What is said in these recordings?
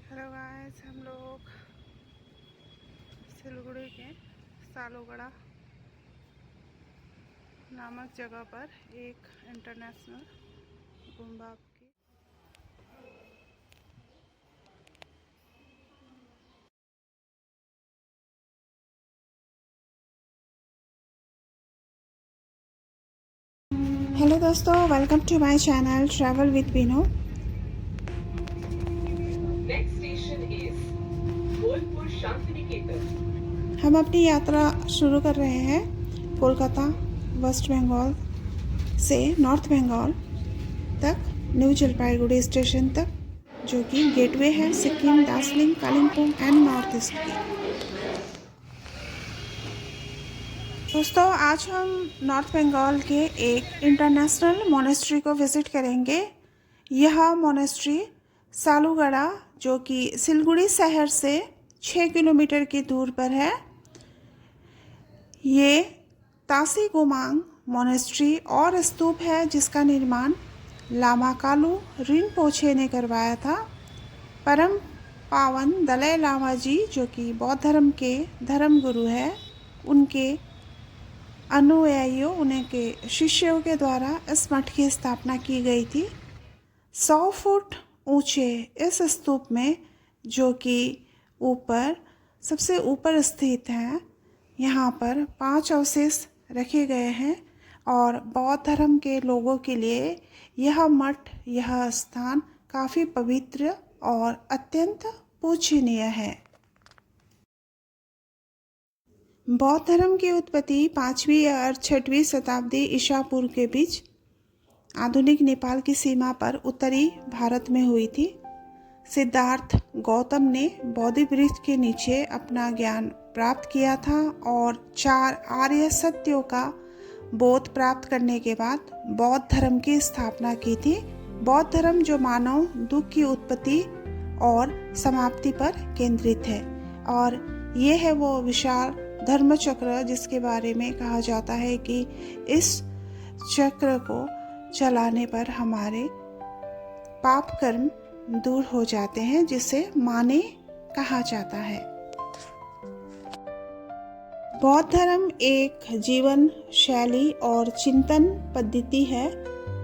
Hello guys, हम लोग सिलगुड़ी के सालोगड़ा नामक जगह पर एक इंटरनेशनल गुम्बाब की हेलो दोस्तों, welcome to my channel travel with Binu. Next station is Bolpur Shantiniketan. हम अपनी यात्रा शुरू कर रहे हैं कोलकाता वेस्ट बंगाल से नॉर्थ बंगाल तक, न्यू जलपाईगुड़ी स्टेशन तक, जो कि गेटवे है Sikkim, Darjeeling, Kalimpong and north east की। दोस्तों, आज हम नॉर्थ बंगाल के एक इंटरनेशनल मोनेस्ट्री को विज़िट करेंगे। यह मोनेस्ट्री सालूगड़ा, जो कि सिलगुड़ी शहर से 6 किलोमीटर की दूर पर है। ये तासी गोमांग मोनेस्ट्री और स्तूप है जिसका निर्माण लामा कालू रिनपोछे ने करवाया था। परम पावन दलाई लामा जी, जो कि बौद्ध धर्म के धर्म गुरु है, उनके अनुयायियों, उनके शिष्यों के द्वारा इस मठ की स्थापना की गई थी। 100 फुट ऊंचे इस स्तूप में, जो कि ऊपर सबसे ऊपर स्थित है, यहाँ पर 5 अवशेष रखे गए हैं और बौद्ध धर्म के लोगों के लिए यह मठ, यह स्थान काफ़ी पवित्र और अत्यंत पूजनीय है। बौद्ध धर्म की उत्पत्ति 5वीं और 6वीं शताब्दी ईसा पूर्व के बीच आधुनिक नेपाल की सीमा पर उत्तरी भारत में हुई थी। सिद्धार्थ गौतम ने बोधि वृक्ष के नीचे अपना ज्ञान प्राप्त किया था और 4 आर्य सत्यों का बोध प्राप्त करने के बाद बौद्ध धर्म की स्थापना की थी। बौद्ध धर्म जो मानव दुख की उत्पत्ति और समाप्ति पर केंद्रित है, और ये है वो विशाल धर्म चक्र जिसके बारे में कहा जाता है कि इस चक्र को चलाने पर हमारे पाप कर्म दूर हो जाते हैं, जिसे माने कहा जाता है। बौद्ध धर्म एक जीवन शैली और चिंतन पद्धति है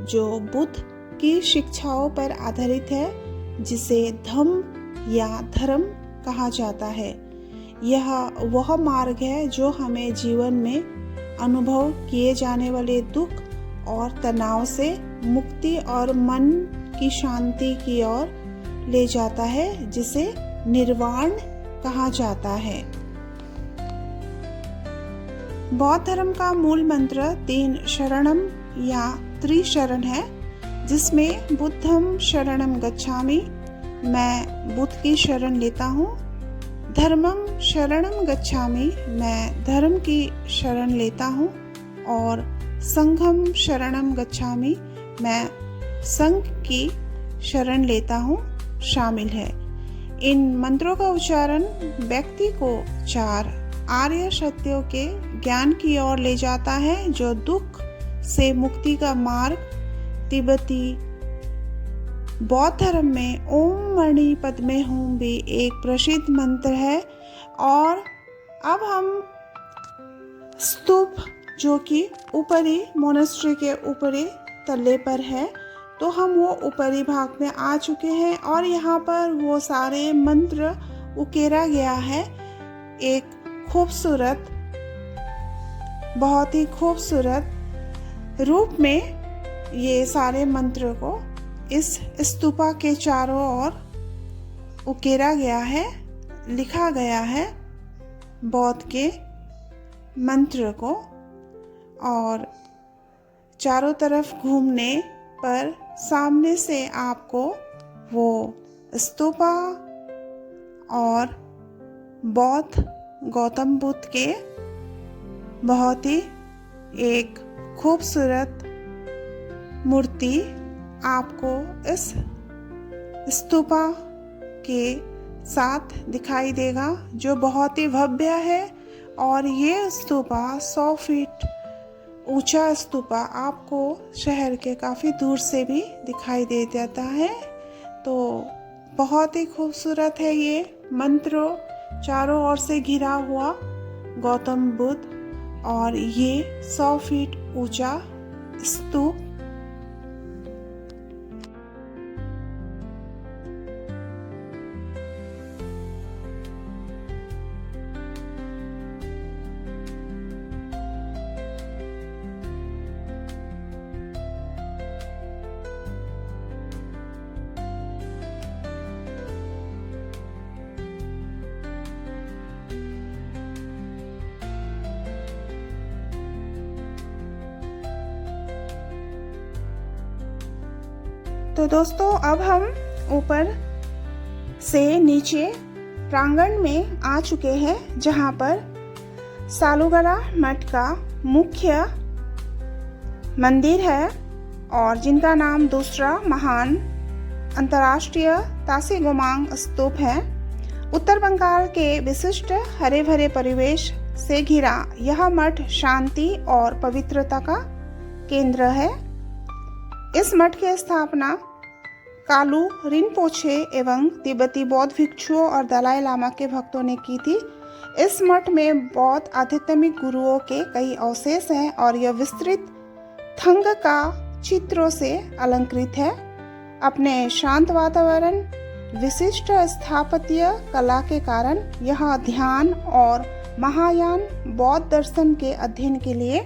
जो बुद्ध की शिक्षाओं पर आधारित है, जिसे धम्म या धर्म कहा जाता है। यह वह मार्ग है जो हमें जीवन में अनुभव किए जाने वाले दुख और तनाव से मुक्ति और मन की शांति की ओर ले जाता है, जिसे निर्वाण कहा जाता है। बौद्ध धर्म का मूल मंत्र 3 शरणम या त्रिशरण है, जिसमें बुद्धम शरणम गच्छामि, मैं बुद्ध की शरण लेता हूँ। धर्मम शरणम गच्छामि, मैं धर्म की शरण लेता हूँ। और संघम शरणम गच्छामि, मैं संघ की शरण लेता हूँ शामिल है। इन मंत्रों का उच्चारण व्यक्ति को 4 आर्य सत्यों के ज्ञान की ओर ले जाता है, जो दुख से मुक्ति का मार्ग। तिब्बती बौद्ध धर्म में ओम मणि पद्मे हूँ भी एक प्रसिद्ध मंत्र है। और अब हम स्तूप, जो कि ऊपरी मोनेस्ट्री के ऊपरी तल्ले पर है, तो हम वो ऊपरी भाग में आ चुके हैं और यहाँ पर वो सारे मंत्र उकेरा गया है। एक खूबसूरत, बहुत ही खूबसूरत रूप में ये सारे मंत्र को इस स्तूपा के चारों ओर उकेरा गया है, लिखा गया है बौद्ध के मंत्र को। और चारों तरफ घूमने पर सामने से आपको वो स्तूपा और बौद्ध गौतम बुद्ध के बहुत ही एक खूबसूरत मूर्ति आपको इस स्तूपा के साथ दिखाई देगा, जो बहुत ही भव्य है। और ये स्तूपा 100 फीट ऊंचा स्तूपा आपको शहर के काफ़ी दूर से भी दिखाई दे जाता है। तो बहुत ही खूबसूरत है ये मंत्रों चारों ओर से घिरा हुआ गौतम बुद्ध और ये 100 फीट ऊंचा स्तूप। तो दोस्तों अब हम ऊपर से नीचे प्रांगण में आ चुके हैं, जहां पर सालुगरा मठ का मुख्य मंदिर है और जिनका नाम दूसरा महान अंतर्राष्ट्रीय तासी गोमांग स्तूप है। उत्तर बंगाल के विशिष्ट हरे भरे परिवेश से घिरा यह मठ शांति और पवित्रता का केंद्र है। इस मठ की स्थापना कालू रिनपोछे एवं तिब्बती बौद्ध भिक्षुओं और दलाई लामा के भक्तों ने की थी। इस मठ में बौद्ध आध्यात्मिक गुरुओं के कई अवशेष हैं और यह विस्तृत थंग का चित्रों से अलंकृत है। अपने शांत वातावरण, विशिष्ट स्थापत्य कला के कारण यह ध्यान और महायान बौद्ध दर्शन के अध्ययन के लिए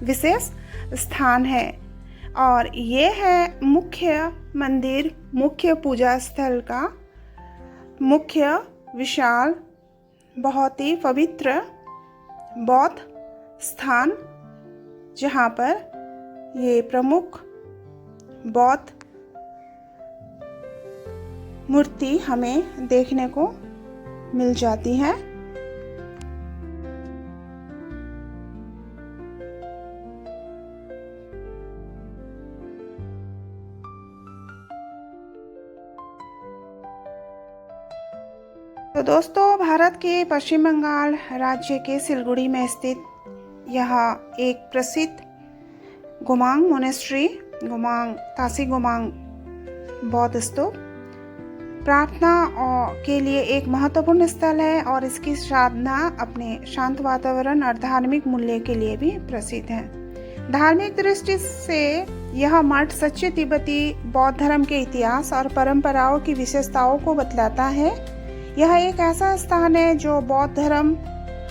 विशेष स्थान है। और ये है मुख्य मंदिर, मुख्य पूजा स्थल का मुख्य विशाल बहुत ही पवित्र बौद्ध स्थान, जहाँ पर ये प्रमुख बौद्ध मूर्ति हमें देखने को मिल जाती है। तो दोस्तों, भारत के पश्चिम बंगाल राज्य के सिलगुड़ी में स्थित यह एक प्रसिद्ध गोमांग मोनेस्ट्री, गोमांग तासी गोमांग बौद्ध स्तूप प्रार्थना के लिए एक महत्वपूर्ण स्थल है और इसकी साधना अपने शांत वातावरण और धार्मिक मूल्य के लिए भी प्रसिद्ध है। धार्मिक दृष्टि से यह मठ सच्चे तिब्बती बौद्ध धर्म के इतिहास और परंपराओं की विशेषताओं को बतलाता है। यह एक ऐसा स्थान है जो बौद्ध धर्म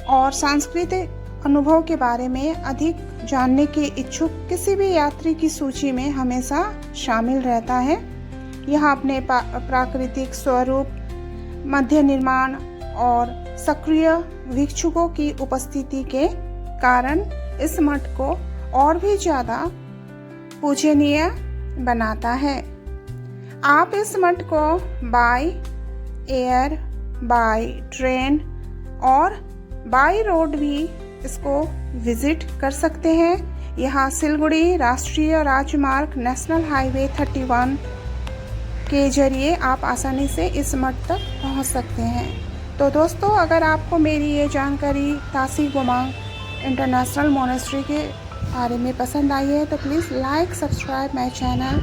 और सांस्कृतिक अनुभव के बारे में अधिक जानने के इच्छुक किसी भी यात्री की सूची में हमेशा शामिल रहता है। यह अपने प्राकृतिक स्वरूप, मध्य निर्माण और सक्रिय भिक्षुकों की उपस्थिति के कारण इस मठ को और भी ज़्यादा पूजनीय बनाता है। आप इस मठ को बाय एयर, बाय ट्रेन और बाय रोड भी इसको विजिट कर सकते हैं। यहाँ सिलगुड़ी राष्ट्रीय राजमार्ग नेशनल हाईवे 31 के जरिए आप आसानी से इस मठ तक पहुँच सकते हैं। तो दोस्तों, अगर आपको मेरी ये जानकारी तासी गोमांग इंटरनेशनल मोनेस्ट्री के बारे में पसंद आई है तो please like, subscribe my channel